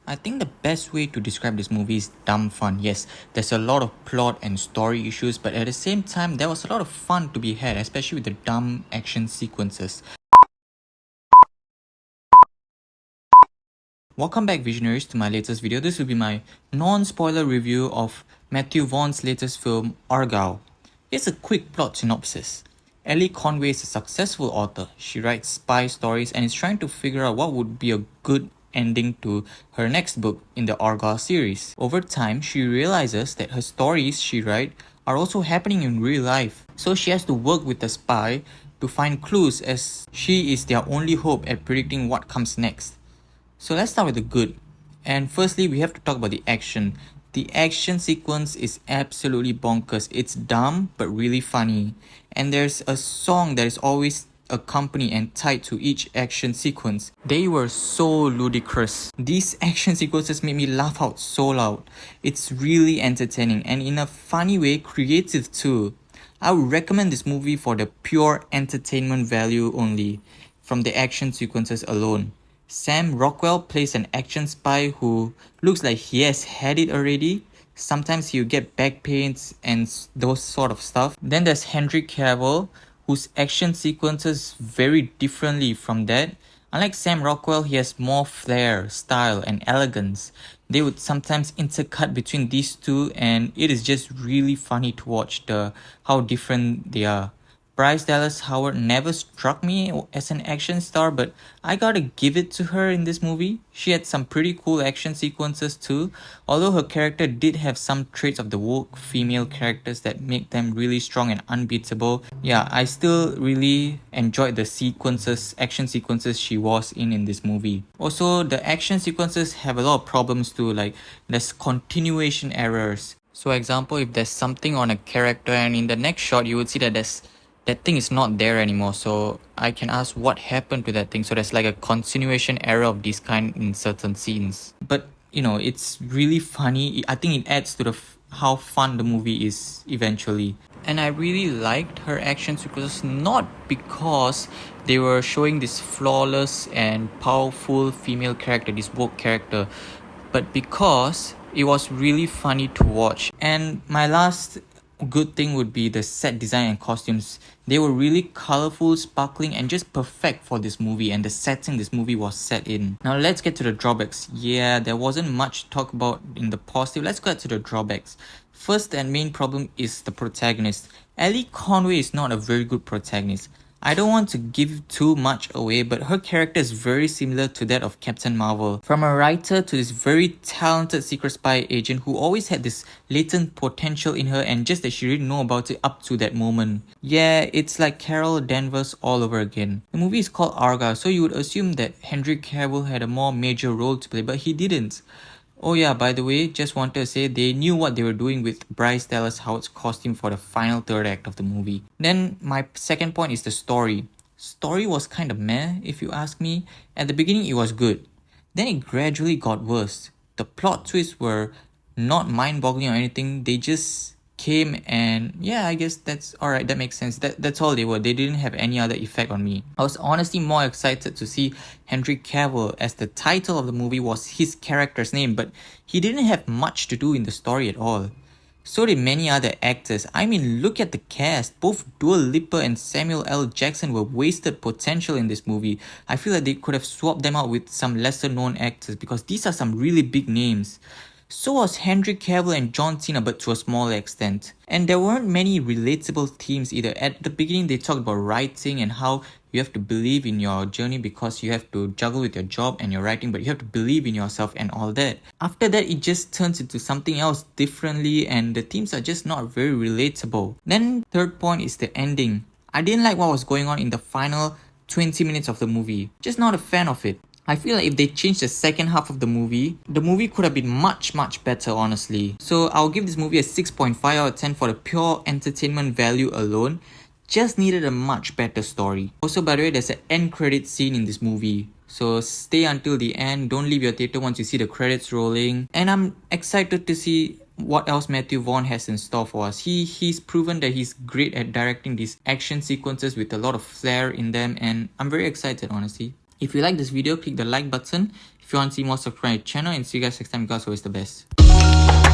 I think the best way to describe this movie is dumb fun. Yes, there's a lot of plot and story issues, but at the same time, there was a lot of fun to be had, especially with the dumb action sequences. Welcome back, Visionaries, to my latest video. This will be my non-spoiler review of Matthew Vaughn's latest film, Argylle. Here's a quick plot synopsis. Ellie Conway is a successful author. She writes spy stories and is trying to figure out what would be a good ending to her next book in the Argylle series. Over time, she realizes that her stories she writes are also happening in real life. So she has to work with the spy to find clues, as she is their only hope at predicting what comes next. So let's start with the good. And firstly, we have to talk about the action. The action sequence is absolutely bonkers. It's dumb but really funny. And there's a song that is always accompanied and tied to each action sequence. They were so ludicrous. These action sequences made me laugh out so loud. It's really entertaining and in a funny way creative too. I would recommend this movie for the pure entertainment value only, from the action sequences alone. Sam Rockwell plays an action spy who looks like he has had it already. Sometimes he'll get back pains and those sort of stuff. Then there's Henry Cavill, whose action sequences vary differently from that. Unlike Sam Rockwell, he has more flair, style, and elegance. They would sometimes intercut between these two, and it is just really funny to watch how different they are. Bryce Dallas Howard never struck me as an action star, but I gotta give it to her in this movie. She had some pretty cool action sequences too, although her character did have some traits of the woke female characters that make them really strong and unbeatable. Yeah, I still really enjoyed the action sequences she was in this movie. Also, the action sequences have a lot of problems too, like there's continuation errors. So example, if there's something on a character and in the next shot you would see that that thing is not there anymore, so I can ask what happened to that thing. So there's like a continuation error of this kind in certain scenes. But it's really funny. I think it adds to how fun the movie is eventually. And I really liked her action sequences, not because they were showing this flawless and powerful female character, this woke character, but because it was really funny to watch. And my last good thing would be the set design and costumes. They were really colorful, sparkling, and just perfect for this movie and the setting this movie was set in. Now let's get to the drawbacks. Yeah, there wasn't much to talk about in the positive. Let's get to the drawbacks. First and main problem is the protagonist. Ellie Conway is not a very good protagonist. I don't want to give too much away, but her character is very similar to that of Captain Marvel. From a writer to this very talented secret spy agent who always had this latent potential in her and just that she didn't know about it up to that moment. Yeah, it's like Carol Danvers all over again. The movie is called Argylle, so you would assume that Henry Cavill had a more major role to play, but he didn't. Oh yeah, by the way, just wanted to say they knew what they were doing with Bryce Dallas Howard's costume for the final third act of the movie. Then my second point is the story. Story was kind of meh, if you ask me. At the beginning it was good. Then it gradually got worse. The plot twists were not mind-boggling or anything. They just came and yeah, I guess that's alright, that makes sense. That's all they were. They didn't have any other effect on me. I was honestly more excited to see Henry Cavill, as the title of the movie was his character's name, but he didn't have much to do in the story at all. So did many other actors. I mean, look at the cast. Both Dua Lipa and Samuel L. Jackson were wasted potential in this movie. I feel like they could have swapped them out with some lesser known actors because these are some really big names. So was Henry Cavill and John Cena, but to a smaller extent. And there weren't many relatable themes either. At the beginning they talked about writing and how you have to believe in your journey because you have to juggle with your job and your writing, but you have to believe in yourself and all that. After that it just turns into something else differently and the themes are just not very relatable. Then third point is the ending. I didn't like what was going on in the final 20 minutes of the movie. Just not a fan of it. I feel like if they changed the second half of the movie could have been much better, honestly. So I'll give this movie a 6.5 out of 10 for the pure entertainment value alone. Just needed a much better story. Also, by the way, there's an end credit scene in this movie. So stay until the end. Don't leave your theater once you see the credits rolling. And I'm excited to see what else Matthew Vaughn has in store for us. He's proven that he's great at directing these action sequences with a lot of flair in them, and I'm very excited, honestly. If you like this video, click the like button. If you want to see more, subscribe to the channel, and see you guys next time. You guys are always the best.